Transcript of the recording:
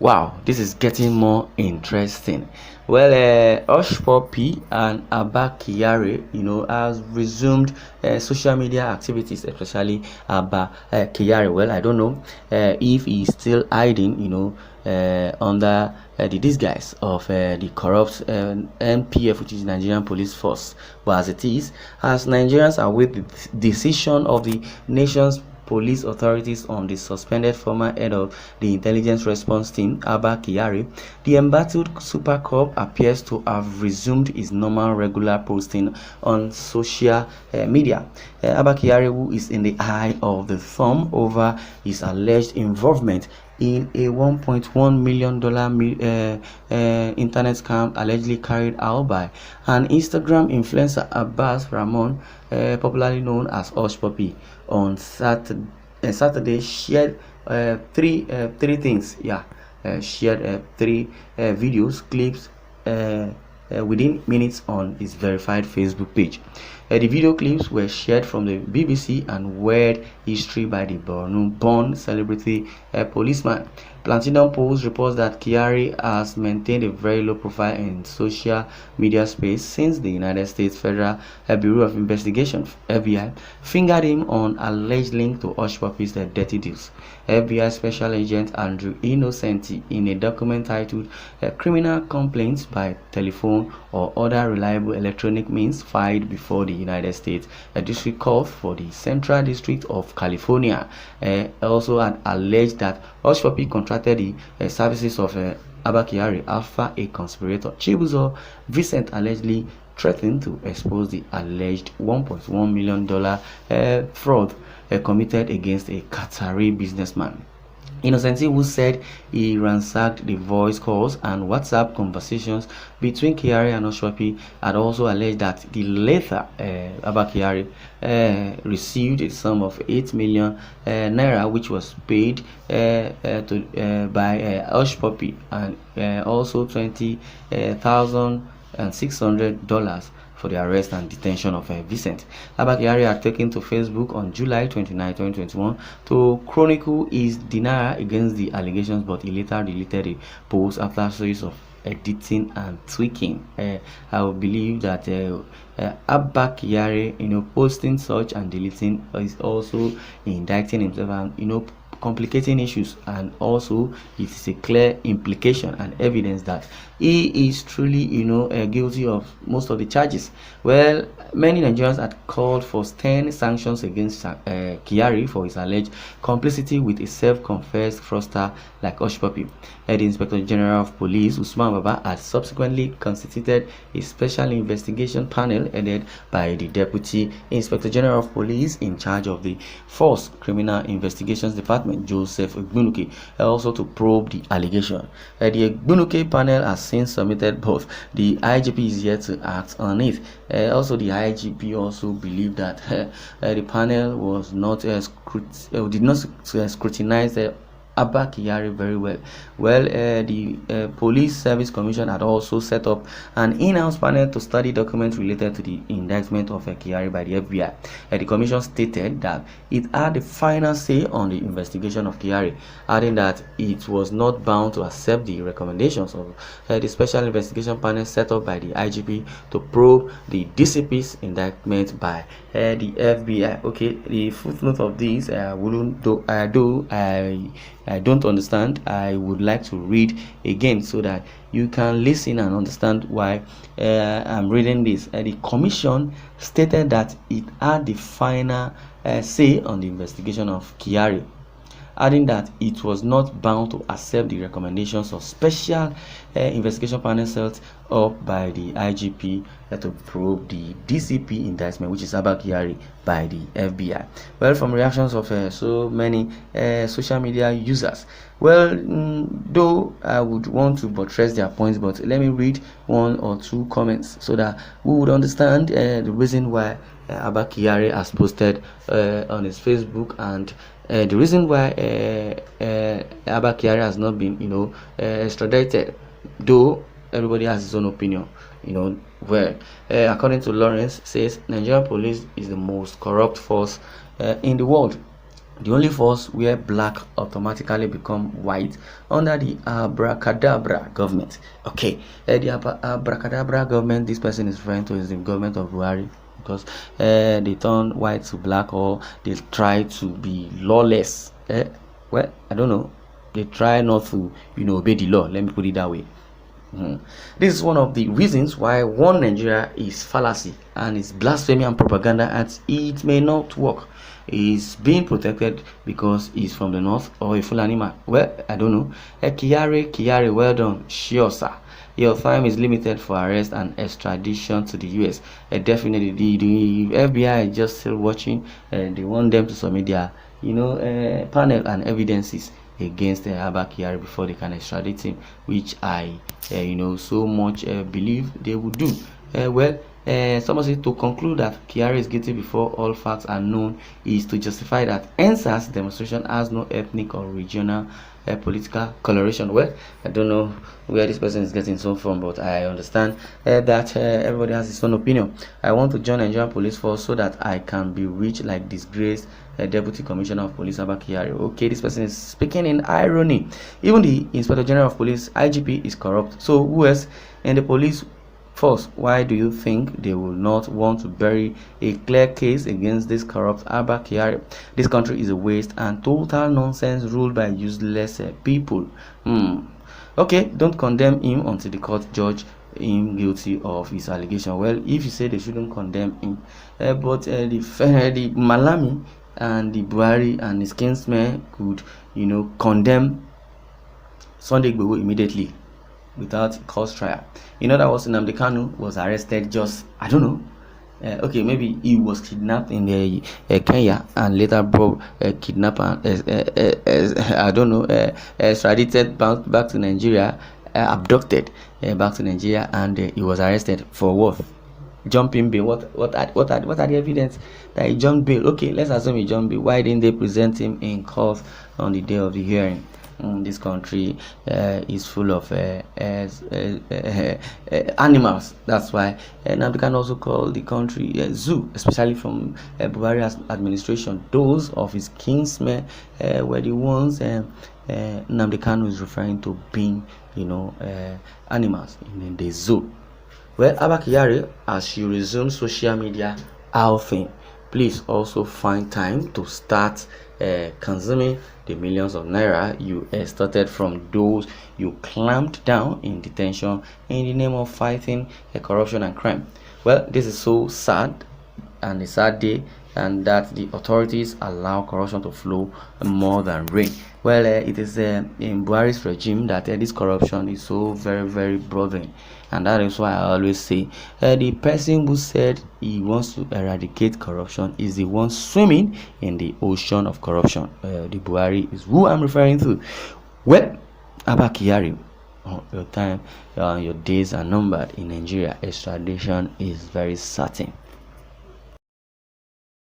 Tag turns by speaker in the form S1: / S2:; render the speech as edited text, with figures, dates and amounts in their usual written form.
S1: Wow, this is getting more interesting. Well, Hushpuppi and Abba Kyari, has resumed social media activities, especially Abba Kyari. Well, I don't know if he's still hiding, under the disguise of the corrupt NPF, which is Nigerian Police Force. But as it is, as Nigerians await the decision of the nation's police authorities on the suspended former head of the intelligence response team, Abba Kyari, the embattled Super Cop appears to have resumed his normal regular posting on social media. Abba Kyari, who is in the eye of the thumb over his alleged involvement in a $1.1 million internet scam allegedly carried out by an Instagram influencer, Abbas Ramon, popularly known as Hushpuppi, on Saturday shared three things. Shared three videos, clips within minutes on his verified Facebook page. The video clips were shared from the BBC and weird history by the born celebrity policeman. Platinum Post reports that Kyari has maintained a very low profile in social media space since the United States Federal Bureau of Investigation (FBI) fingered him on alleged link to Hushpuppi's dirty deals. FBI Special Agent Andrew Innocenti, in a document titled "Criminal Complaints by Telephone or Other Reliable Electronic Means," filed before the United States District Court for the Central District of California, also had alleged that Hushpuppi contracted the services of Abba Kyari after a conspirator, Chibuzo Vincent, allegedly threatened to expose the alleged $1.1 million fraud committed against a Qatari businessman. Innocenti, who said he ransacked the voice calls and WhatsApp conversations between Kyari and Hushpuppi, had also alleged that the later Abba Kyari received a sum of 8 million naira, which was paid by Hushpuppi, and also $20,600 for the arrest and detention of Vincent. Abba Kyari had taken to Facebook on July 29, 2021 to chronicle his denial against the allegations, but he later deleted the post after a series of editing and tweaking. I would believe that Abba Kyari, posting such and deleting is also indicting himself and complicating issues, and also it is a clear implication and evidence that he is truly guilty of most of the charges. Well, many Nigerians had called for stern sanctions against Kyari for his alleged complicity with a self-confessed fraudster like Hushpuppi. The Inspector General of Police, Usman Baba, had subsequently constituted a special investigation panel headed by the Deputy Inspector General of Police in charge of the Force Criminal Investigations Department, Joseph Ogbunuke, also to probe the allegation. The Ogbunuke panel has since submitted both. The IGP is yet to act on it. Also, the IGP also believed that the panel was not did not scrutinize Abba Kyari very well. Well, the Police Service Commission had also set up an in-house panel to study documents related to the indictment of Kyari by the FBI. The commission stated that it had the final say on the investigation of Kyari, adding that it was not bound to accept the recommendations of the special investigation panel set up by the IGP to probe the DCP's indictment by the FBI. Okay, the footnote of this I don't understand. I would like to read again so that you can listen and understand why I'm reading this. The commission stated that it had the final say on the investigation of Kyari, adding that it was not bound to accept the recommendations of special investigation panel set up by the IGP to probe the DCP indictment, which is Abba Kyari, by the FBI. Well, from reactions of so many social media users, well, though I would want to buttress their points, but let me read one or two comments so that we would understand the reason why Abba Kyari has posted on his Facebook, and the reason why Abba Kyari has not been, extradited, though everybody has his own opinion. Well, according to Lawrence, says Nigerian police is the most corrupt force in the world. The only force where black automatically become white under the abracadabra government. Okay, the abracadabra government this person is referring to is the government of Buhari, because they turn white to black, or they try to be lawless. Well, I don't know. They try not to, obey the law. Let me put it that way. This is one of the reasons why one Nigeria is fallacy and is blasphemy and propaganda, and it may not work. Is being protected because he's from the north or a Fulani man. Well, I don't know. Kyari, well done. Sure, sir. Your time is limited for arrest and extradition to the US. Definitely, the FBI is just still watching. They want them to submit their, panel and evidences against Abba Kyari before they can extradite him, which I, so much believe they would do. Someone said to conclude that Kyari is guilty before all facts are known is to justify that NSAS demonstration has no ethnic or regional political coloration. Well, I don't know where this person is getting so from, but I understand that everybody has his own opinion. I want to join Nigerian police force so that I can be rich like disgraced Deputy Commissioner of Police Abba Kyari. Okay, this person is speaking in irony. Even the Inspector General of Police (IGP) is corrupt. So who else in the police force? Why do you think they will not want to bury a clear case against this corrupt Abba Kyari? This country is a waste and total nonsense ruled by useless people. Okay, don't condemn him until the court judge him guilty of his allegation. Well, if you say they shouldn't condemn him, but the Malami and the Buhari and his kinsmen could, condemn Sunday Igboho immediately without cause trial. That was Nnamdi Kanu was arrested just, I don't know. Okay, maybe he was kidnapped in Kenya and later brought kidnapped and I don't know, extradited back to Nigeria, abducted back to Nigeria, and he was arrested for what? Jumping bail. What are the evidence that he jumped bail? Okay, let's assume he jumped bail. Why didn't they present him in court on the day of the hearing? This country is full of animals. That's why now we can also call the country zoo, especially from Buhari's administration. Those of his kinsmen were the ones Nnamdi Kanu is referring to being, animals in the zoo. Well, Abba Kyari, as you resume social media outing, please also find time to start consuming the millions of naira you extorted from those you clamped down in detention in the name of fighting corruption and crime. Well, this is so sad and a sad day, and that the authorities allow corruption to flow more than rain. Well, it is in Buhari's regime that this corruption is so very, very broadening, and that is why I always say the person who said he wants to eradicate corruption is the one swimming in the ocean of corruption. The Buhari is who I'm referring to. Well, Abba Kyari, your time, your days are numbered in Nigeria. Extradition is very certain.